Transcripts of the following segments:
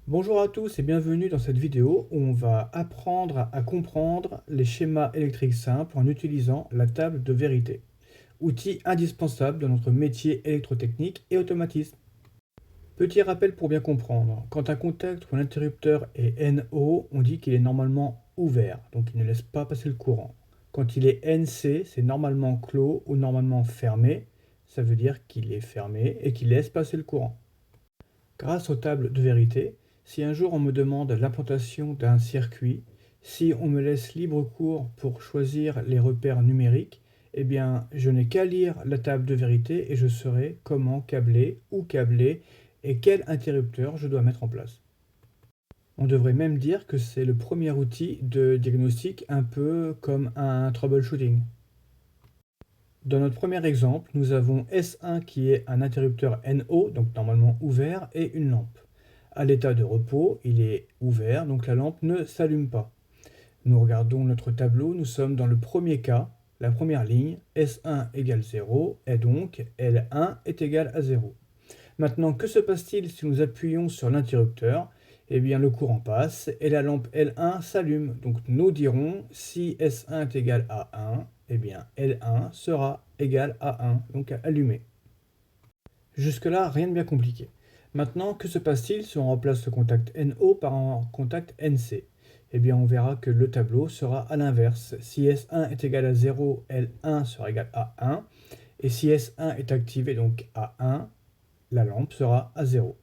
Bonjour à tous et bienvenue dans cette vidéo où on va apprendre à comprendre les schémas électriques simples en utilisant la table de vérité, outil indispensable dans notre métier électrotechnique et automatisme. Petit rappel pour bien comprendre, quand un contact ou un interrupteur est NO, on dit qu'il est normalement ouvert, donc il ne laisse pas passer le courant. Quand il est NC, c'est normalement clos ou normalement fermé, ça veut dire qu'il est fermé et qu'il laisse passer le courant. Grâce aux tables de vérité, si un jour on me demande l'implantation d'un circuit, si on me laisse libre cours pour choisir les repères numériques, eh bien je n'ai qu'à lire la table de vérité et je saurai comment câbler, où câbler et quel interrupteur je dois mettre en place. On devrait même dire que c'est le premier outil de diagnostic un peu comme un troubleshooting. Dans notre premier exemple, nous avons S1 qui est un interrupteur NO, donc normalement ouvert, et une lampe. À l'état de repos, il est ouvert, donc la lampe ne s'allume pas. Nous regardons notre tableau, nous sommes dans le premier cas, la première ligne, S1 égale 0, et donc L1 est égal à 0. Maintenant, que se passe-t-il si nous appuyons sur l'interrupteur? Eh bien, le courant passe et la lampe L1 s'allume. Donc, nous dirons si S1 est égal à 1, eh bien, L1 sera égal à 1, donc allumé. Jusque-là, rien de bien compliqué. Maintenant, que se passe-t-il si on remplace le contact NO par un contact NC? Eh bien, on verra que le tableau sera à l'inverse. Si S1 est égal à 0, L1 sera égal à 1. Et si S1 est activé, donc à 1, la lampe sera à 0.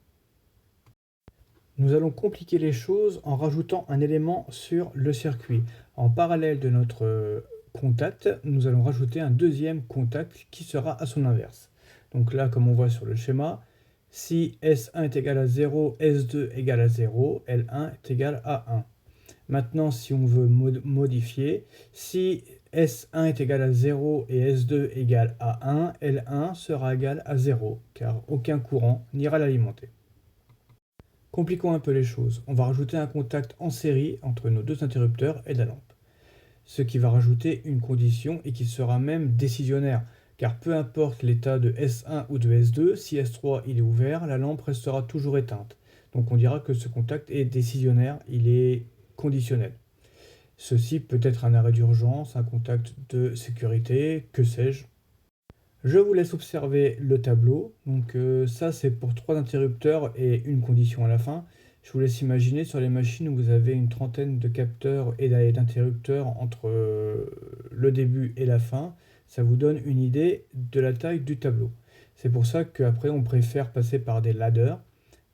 Nous allons compliquer les choses en rajoutant un élément sur le circuit. En parallèle de notre contact, nous allons rajouter un deuxième contact qui sera à son inverse. Donc là, comme on voit sur le schéma, si S1 est égal à 0, S2 égale à 0, L1 est égal à 1. Maintenant, si on veut modifier, si S1 est égal à 0 et S2 égale à 1, L1 sera égal à 0, car aucun courant n'ira l'alimenter. Compliquons un peu les choses. On va rajouter un contact en série entre nos deux interrupteurs et la lampe. Ce qui va rajouter une condition et qui sera même décisionnaire, car peu importe l'état de S1 ou de S2, si S3 il est ouvert, la lampe restera toujours éteinte. Donc on dira que ce contact est décisionnaire, il est conditionnel. Ceci peut être un arrêt d'urgence, un contact de sécurité, que sais-je. Je vous laisse observer le tableau. Donc ça c'est pour 3 interrupteurs et une condition à la fin. Je vous laisse imaginer sur les machines où vous avez une trentaine de capteurs et d'interrupteurs entre le début et la fin. Ça vous donne une idée de la taille du tableau. C'est pour ça qu'après on préfère passer par des ladders.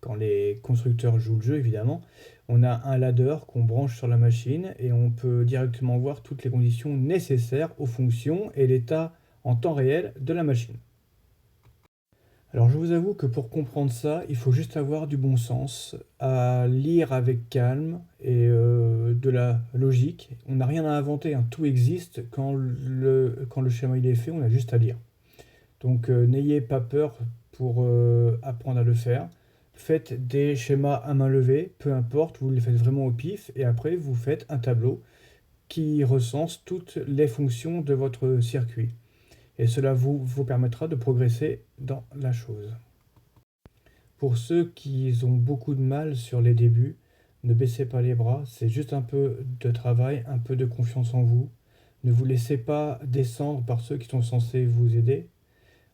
Quand les constructeurs jouent le jeu évidemment, on a un ladder qu'on branche sur la machine et on peut directement voir toutes les conditions nécessaires aux fonctions et l'état en temps réel de la machine. Alors je vous avoue que pour comprendre ça, il faut juste avoir du bon sens, à lire avec calme et de la logique. On n'a rien à inventer, hein. Tout existe. Quand le schéma il est fait, on a juste à lire. Donc n'ayez pas peur pour apprendre à le faire. Faites des schémas à main levée, peu importe, vous les faites vraiment au pif et après vous faites un tableau qui recense toutes les fonctions de votre circuit. Et cela vous permettra de progresser dans la chose. Pour ceux qui ont beaucoup de mal sur les débuts, ne baissez pas les bras, c'est juste un peu de travail, un peu de confiance en vous. Ne vous laissez pas descendre par ceux qui sont censés vous aider,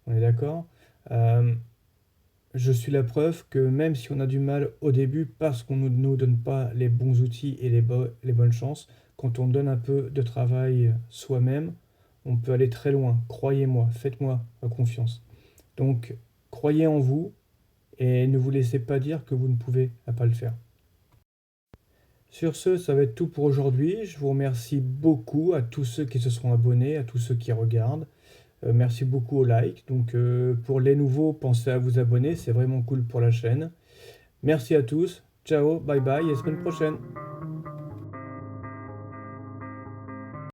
on est d'accord. Je suis la preuve que même si on a du mal au début parce qu'on ne nous donne pas les bons outils et les bonnes chances, quand on donne un peu de travail soi-même, on peut aller très loin. Croyez-moi, faites-moi confiance. Donc, croyez en vous et ne vous laissez pas dire que vous ne pouvez pas le faire. Sur ce, ça va être tout pour aujourd'hui. Je vous remercie beaucoup à tous ceux qui se sont abonnés, à tous ceux qui regardent. Merci beaucoup au like. Donc pour les nouveaux, pensez à vous abonner, c'est vraiment cool pour la chaîne. Merci à tous. Ciao, bye bye et semaine prochaine.